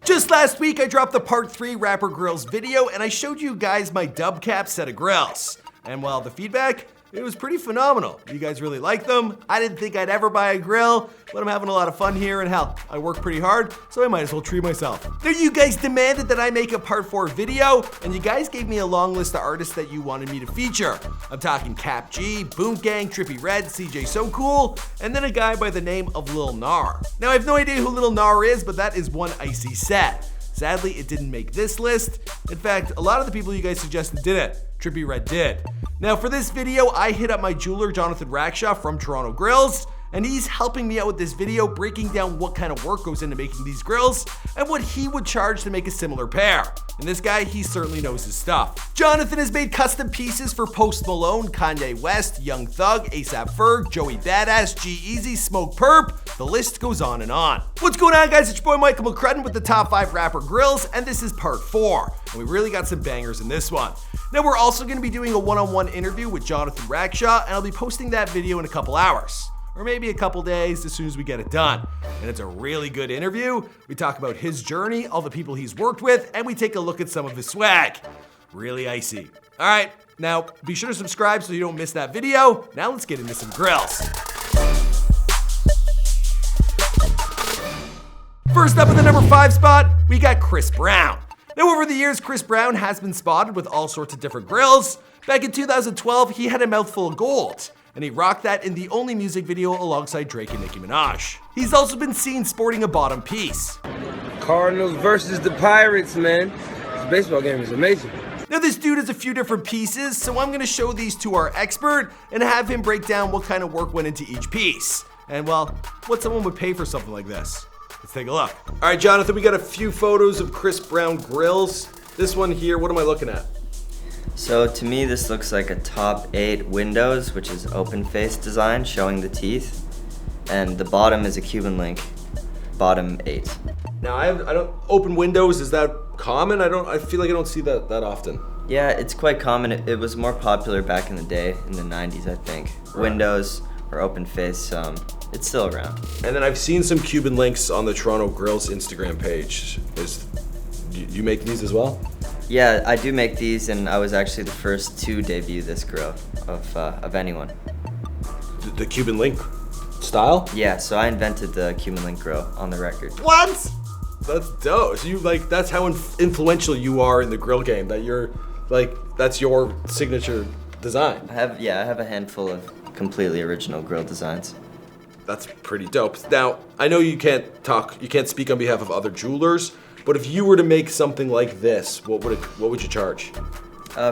Just last week, I dropped the part 3 Rapper Grillz video and I showed you guys my dub cap set of grills. And well, the feedback, it was pretty phenomenal. You guys really like them. I didn't think I'd ever buy a grill, but I'm having a lot of fun here, and hell, I work pretty hard, so I might as well treat myself. Now, you guys demanded that I make a part 4 video, and you guys gave me a long list of artists that you wanted me to feature. I'm talking Kap G, Boonk Gang, Trippie Red, CJ So Cool, and then a guy by the name of Lil Gnar. Now, I have no idea who Lil Gnar is, but that is one icy set. Sadly, it didn't make this list. In fact, a lot of the people you guys suggested didn't. Trippie Red did. Now for this video, I hit up my jeweler, Jonathon Raksha from Toronto Grills, and he's helping me out with this video, breaking down what kind of work goes into making these grills and what he would charge to make a similar pair. And this guy, he certainly knows his stuff. Jonathon has made custom pieces for Post Malone, Kanye West, Young Thug, Ferg, Joey Badass, Eazy, SmokePurpp. The list goes on and on. What's going on, guys? It's your boy Michael McCrudden with the top 5 Rapper Grillz, and this is part 4. And we really got some bangers in this one. Now we're also going to be doing a one-on-one interview with Jonathon Raksha, and I'll be posting that video in a couple hours. Or maybe a couple days as soon as we get it done. And it's a really good interview. We talk about his journey, all the people he's worked with, and we take a look at some of his swag. Really icy. All right, now be sure to subscribe so you don't miss that video. Now let's get into some grills. First up in the number 5 spot, we got Chris Brown. Now over the years, Chris Brown has been spotted with all sorts of different grills. Back in 2012, he had a mouthful of gold, and he rocked that in the only music video alongside Drake and Nicki Minaj. He's also been seen sporting a bottom piece. Cardinals versus the Pirates, man. This baseball game is amazing. Now this dude has a few different pieces, so I'm gonna show these to our expert and have him break down what kind of work went into each piece. And well, what someone would pay for something like this. Let's take a look. All right, Jonathon, we got a few photos of Chris Brown grills. This one here, what am I looking at? So to me, this looks like a top 8 windows, which is open face design showing the teeth. And the bottom is a Cuban link, bottom 8. Now I don't, open windows, is that common? I feel like I don't see that often. Yeah, it's quite common. It was more popular back in the day, in the 90s, I think. Right. Windows or open face, it's still around. And then I've seen some Cuban links on the Toronto Grills Instagram page. You make these as well? Yeah, I do make these, and I was actually the first to debut this grill of anyone. The Cuban link style? Yeah, so I invented the Cuban link grill on the record. What? That's dope. So that's how influential you are in the grill game. That you're that's your signature design. I have a handful of completely original grill designs. That's pretty dope. Now, I know you can't speak on behalf of other jewelers, but if you were to make something like this, what would you charge?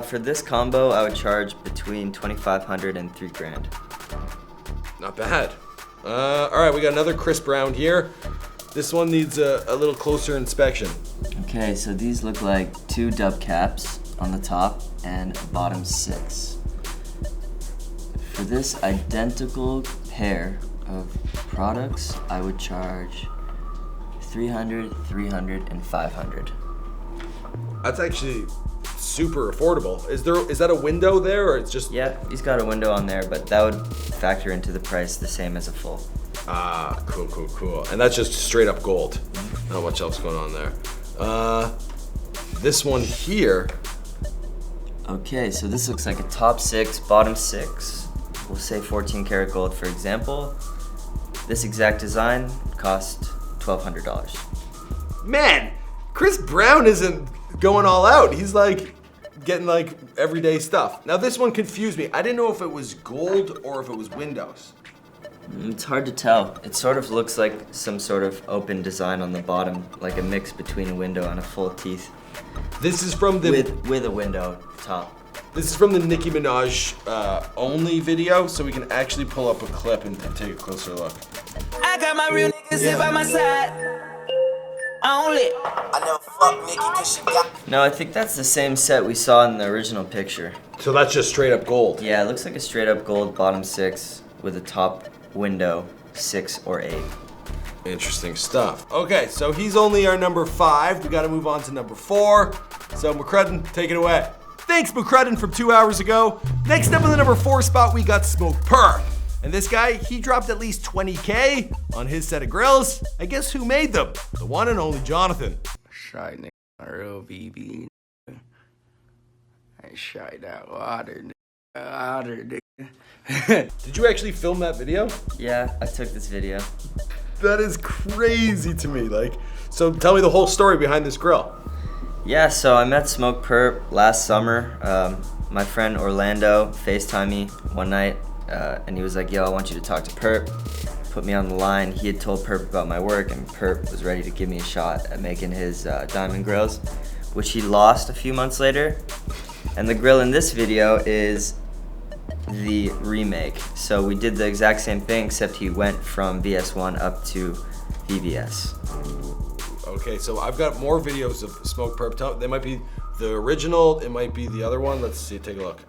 For this combo, I would charge between $2,500 and $3,000. Not bad. All right, we got another Chris Brown here. This one needs a little closer inspection. Okay, so these look like 2 dub caps on the top and a bottom 6. For this identical pair of products, I would charge $300, $300, and $500. That's actually super affordable. Is that a window there, or it's just? Yeah, he's got a window on there, but that would factor into the price the same as a full. Ah, cool. And that's just straight up gold. Not much else going on there. This one here. Okay, so this looks like a top 6, bottom 6. We'll say 14 karat gold, for example. This exact design cost $1,200. Man, Chris Brown isn't going all out. He's getting everyday stuff. Now this one confused me. I didn't know if it was gold or if it was windows. It's hard to tell. It sort of looks like some sort of open design on the bottom, like a mix between a window and a full teeth. This is from the with a window top. This is from the Nicki Minaj only video, so we can actually pull up a clip and take a closer look. I got my real niggas here by my side. Only. I never fuck Nicki cause she got. No, I think that's the same set we saw in the original picture. So that's just straight up gold. Yeah, it looks like a straight up gold bottom 6 with a top window 6 or 8. Interesting stuff. Okay, so he's only our number 5. We gotta move on to number 4. So McCrudden, take it away. Thanks, McCrudden, from 2 hours ago. Next up in the number 4 spot, we got SmokePurpp. And this guy, he dropped at least $20K on his set of grills. I guess who made them? The one and only Jonathon. That's right, nigga. My real BB. I shot that water, nigga. Did you actually film that video? Yeah, I took this video. That is crazy to me. Like, so tell me the whole story behind this grill. Yeah, so I met SmokePurpp last summer. My friend Orlando FaceTimed me one night, and he was like, yo, I want you to talk to Purpp. Put me on the line. He had told Purpp about my work, and Purpp was ready to give me a shot at making his diamond grills, which he lost a few months later. And the grill in this video is the remake. So we did the exact same thing, except he went from VS1 up to VVS. Okay, so I've got more videos of SmokePurpp. They might be the original, it might be the other one. Let's see, take a look.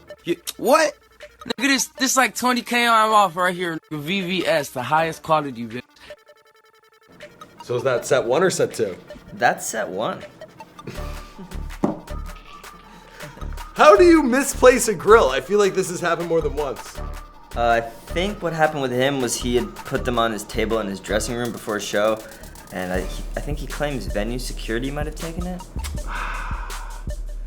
What? Nigga, this like 20K I'm off right here. VVS, the highest quality, bitch. So is that set 1 or set 2? That's set 1. How do you misplace a grill? I feel like this has happened more than once. I think what happened with him was he had put them on his table in his dressing room before a show, and I think he claims venue security might have taken it.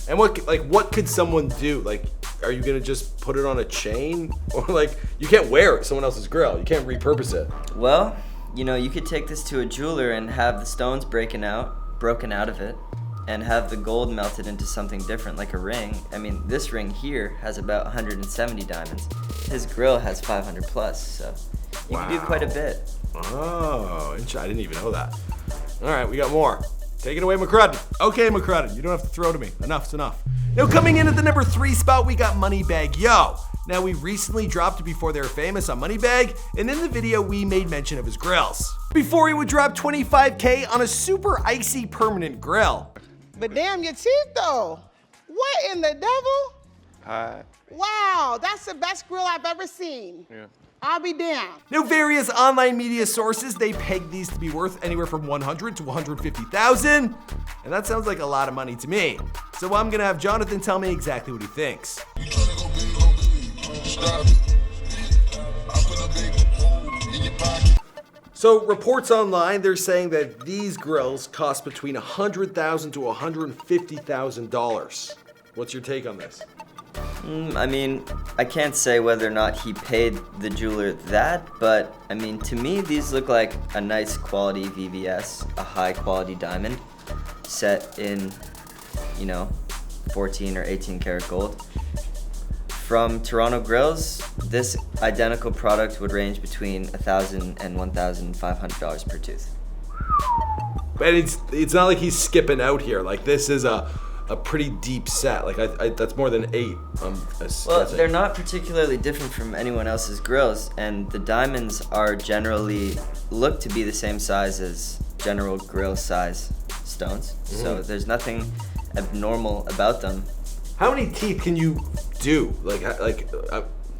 And what could someone do? Like, are you gonna just put it on a chain? Or like, you can't wear someone else's grill. You can't repurpose it. Well, you know, you could take this to a jeweler and have the stones broken out of it, and have the gold melted into something different, like a ring. I mean, this ring here has about 170 diamonds. His grill has 500 plus, so you can do quite a bit. Oh, I didn't even know that. All right, we got more. Take it away, McCrudden. Okay, McCrudden, you don't have to throw to me. Enough's enough. Now coming in at the number 3 spot, we got Moneybag Yo. Now we recently dropped it before they were famous on Moneybag, and in the video we made mention of his grills. Before he would drop 25K on a super icy permanent grill. But damn your teeth though. What in the devil? Hi. Wow, that's the best grill I've ever seen. Yeah. I'll be damned. Now various online media sources, they peg these to be worth anywhere from 100 to 150,000, and that sounds like a lot of money to me. So I'm gonna have Jonathon tell me exactly what he thinks. So reports online, they're saying that these grills cost between $100,000 to $150,000. What's your take on this? I mean, I can't say whether or not he paid the jeweler that, but I mean, to me, these look like a nice quality VVS, a high quality diamond, set in, you know, 14 or 18 karat gold. From Toronto Grills, this identical product would range between $1,000 and $1,500 per tooth. But it's not like he's skipping out here. Like, this is a pretty deep set. Like, that's more than 8. Well, they're not particularly different from anyone else's grills, and the diamonds are generally look to be the same size as general grill size stones. So there's nothing abnormal about them. How many teeth can you do? Like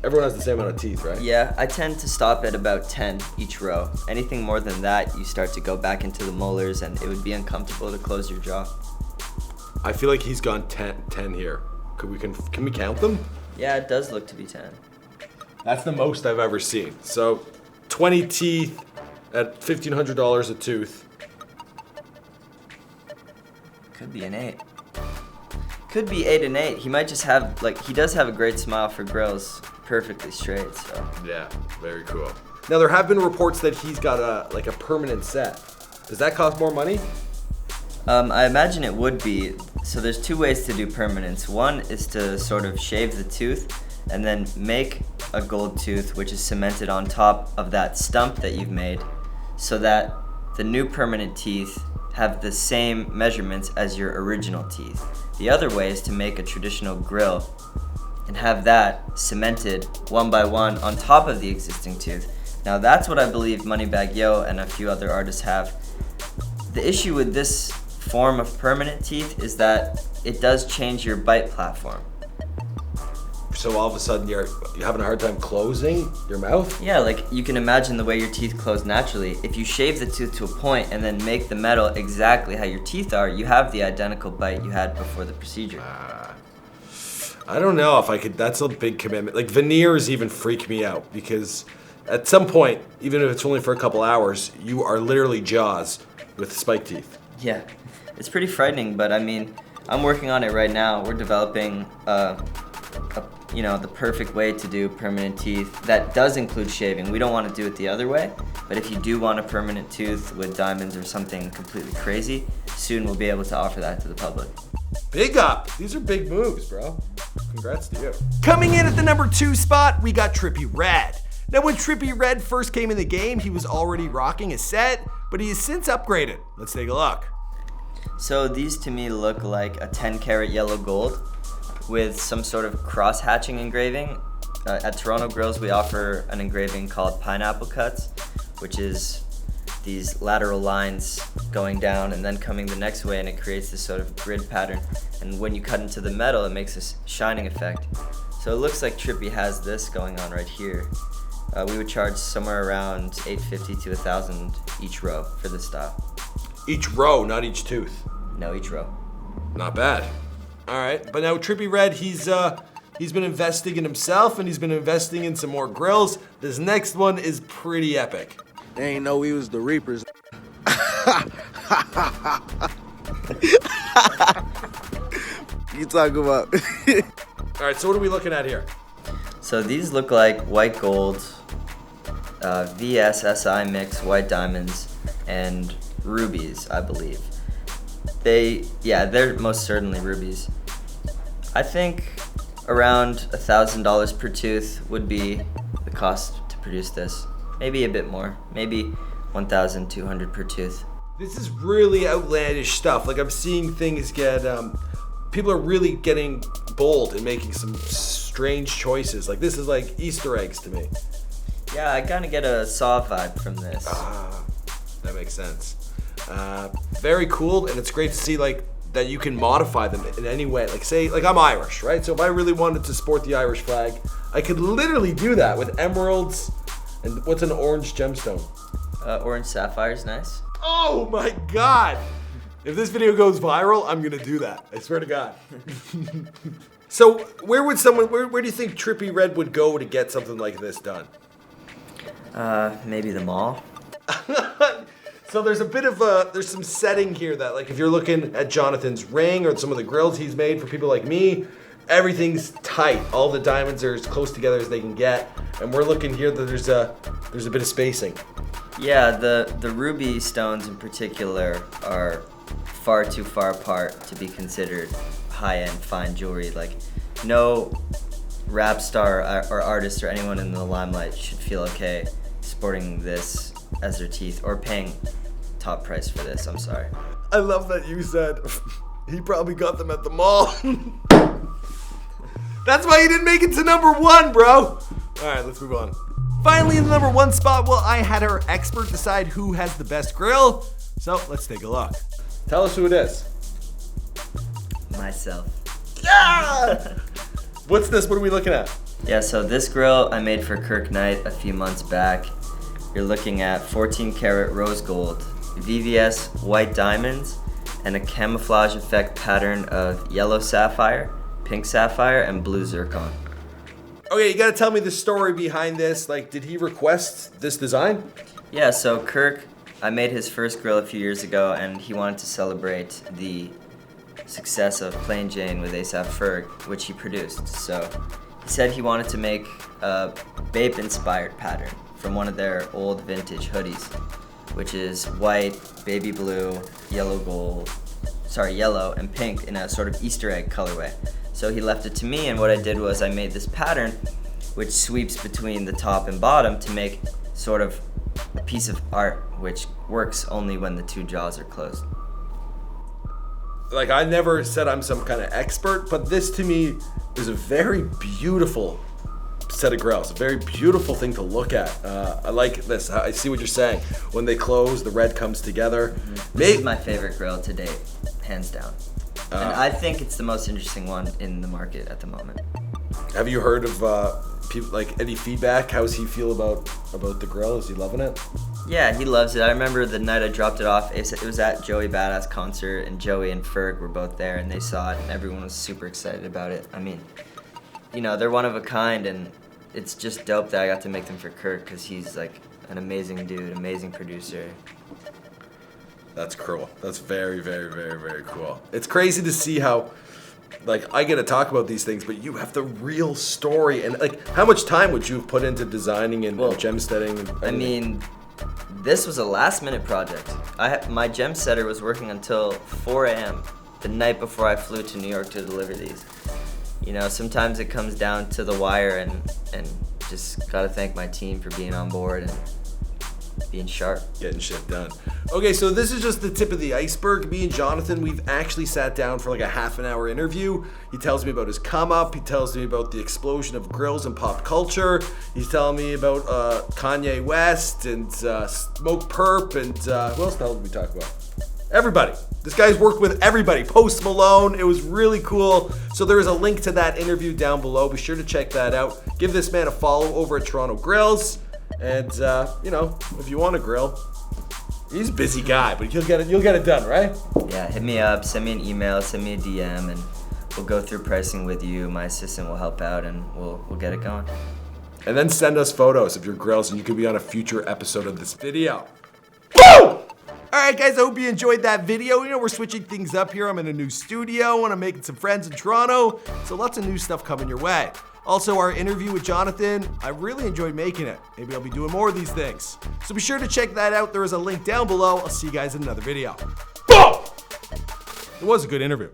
everyone has the same amount of teeth, right? Yeah, I tend to stop at about 10 each row. Anything more than that, you start to go back into the molars, and it would be uncomfortable to close your jaw. I feel like he's gone 10 here. Can we count them? Yeah, it does look to be 10. That's the most I've ever seen. So 20 teeth at $1,500 a tooth. Could be an 8. Could be 8 and 8. He might just have, like, he does have a great smile for grills, perfectly straight, so. Yeah, very cool. Now there have been reports that he's got a permanent set. Does that cost more money? I imagine it would be. So there's 2 ways to do permanence. One is to sort of shave the tooth and then make a gold tooth which is cemented on top of that stump that you've made, so that the new permanent teeth have the same measurements as your original teeth. The other way is to make a traditional grill and have that cemented one by one on top of the existing tooth. Now that's what I believe Moneybag Yo and a few other artists have. The issue with this form of permanent teeth is that it does change your bite platform. So all of a sudden you're having a hard time closing your mouth? Yeah, like you can imagine the way your teeth close naturally. If you shave the tooth to a point and then make the metal exactly how your teeth are, you have the identical bite you had before the procedure. I don't know if I could, that's a big commitment. Like veneers even freak me out because at some point, even if it's only for a couple hours, you are literally Jaws with spike teeth. Yeah, It's pretty frightening, but I mean, I'm working on it right now. We're developing you know, the perfect way to do permanent teeth that does include shaving. We don't want to do it the other way, but if you do want a permanent tooth with diamonds or something completely crazy, soon we'll be able to offer that to the public. Big up. These are big moves, bro. Congrats to you. Coming in at the number 2 spot, we got Trippie Red. Now, when Trippie Red first came in the game, he was already rocking a set, but he has since upgraded. Let's take a look. So these to me look like a 10-karat yellow gold with some sort of cross-hatching engraving. At Toronto Grills, we offer an engraving called pineapple cuts, which is these lateral lines going down and then coming the next way, and it creates this sort of grid pattern. And when you cut into the metal, it makes this shining effect. So it looks like Trippie has this going on right here. We would charge somewhere around $850 to $1,000 each row for this style. Each row, not each tooth. No, each row. Not bad. All right, but now Trippie Red, he's been investing in himself and he's been investing in some more grills. This next one is pretty epic. They ain't know we was the Reapers. You talking about? All right, so what are we looking at here? So these look like white gold, VSSI mix white diamonds, and rubies, I believe. They're most certainly rubies. I think around $1,000 per tooth would be the cost to produce this. Maybe a bit more, maybe $1,200 per tooth. This is really outlandish stuff. Like, I'm seeing things get, people are really getting bold and making some strange choices. Like, this is like Easter eggs to me. Yeah, I kind of get a Saw vibe from this. That makes sense. Very cool, and it's great to see like that you can modify them in any way. Like, say, like I'm Irish, right? So if I really wanted to sport the Irish flag, I could literally do that with emeralds and what's an orange gemstone? Orange sapphire's nice. Oh my God! If this video goes viral, I'm gonna do that. I swear to God. So where do you think Trippie Red would go to get something like this done? Maybe the mall. So there's a bit of there's some setting here that, like, if you're looking at Jonathon's ring or some of the grills he's made for people like me, everything's tight. All the diamonds are as close together as they can get, and we're looking here that there's a bit of spacing. Yeah, the ruby stones in particular are far too far apart to be considered high-end fine jewelry. Like, no rap star or artist or anyone in the limelight should feel okay sporting this as their teeth or paying top price for this. I'm sorry. I love that you said he probably got them at the mall. That's why he didn't make it to number 1, bro. All right, let's move on. Finally, in the number 1 spot, well, I had our expert decide who has the best grill. So let's take a look. Tell us who it is. Myself. Yeah! What's this? What are we looking at? Yeah, so this grill I made for Kirk Knight a few months back. You're looking at 14 karat rose gold, VVS white diamonds, and a camouflage effect pattern of yellow sapphire, pink sapphire, and blue zircon. Okay, you gotta tell me the story behind this. Like, did he request this design? Yeah, so Kirk, I made his first grill a few years ago, and he wanted to celebrate the success of Plain Jane with A$AP Ferg, which he produced. So he said he wanted to make a Bape-inspired pattern from one of their old vintage hoodies, which is white, baby blue, yellow, and pink in a sort of Easter egg colorway. So he left it to me, and what I did was I made this pattern which sweeps between the top and bottom to make sort of a piece of art which works only when the two jaws are closed. Like, I never said I'm some kind of expert, but this to me is a very beautiful set of grills, a very beautiful thing to look at. I like this. I see what you're saying. When they close, the red comes together. This is my favorite grill to date, hands down. And I think it's the most interesting one in the market at the moment. Have you heard of people, like, any feedback? How does he feel about the grill? Is he loving it? Yeah, he loves it. I remember the night I dropped it off, it was at Joey Badass concert, and Joey and Ferg were both there, and they saw it, and everyone was super excited about it. I mean, you know, they're one of a kind, and it's just dope that I got to make them for Kirk, because he's like an amazing dude, amazing producer. That's cool. That's very, very, very, very cool. It's crazy to see how, like, I get to talk about these things, but you have the real story. And, like, how much time would you have put into designing and gem setting? And I mean, this was a last-minute project. My gem setter was working until 4 a.m. the night before I flew to New York to deliver these. You know, sometimes it comes down to the wire, and just gotta thank my team for being on board and being sharp. Getting shit done. Okay, so this is just the tip of the iceberg. Me and Jonathon, we've actually sat down for like a half-an-hour interview. He tells me about his come up. He tells me about the explosion of grills in pop culture. He's telling me about Kanye West and SmokePurpp and who else the hell did we talk about? Everybody. This guy's worked with everybody. Post Malone. It was really cool. So there is a link to that interview down below. Be sure to check that out. Give this man a follow over at Toronto Grillz. And you know, if you want to grill, he's a busy guy, but you'll get it done, right? Yeah, hit me up, send me an email, send me a DM, and we'll go through pricing with you. My assistant will help out, and we'll get it going. And then send us photos of your grills, and you could be on a future episode of this video. Boom! Alright guys, I hope you enjoyed that video. You know, we're switching things up here. I'm in a new studio, and I'm making some friends in Toronto, so lots of new stuff coming your way. Also, our interview with Jonathon, I really enjoyed making it. Maybe I'll be doing more of these things. So be sure to check that out. There is a link down below. I'll see you guys in another video. Boom! It was a good interview.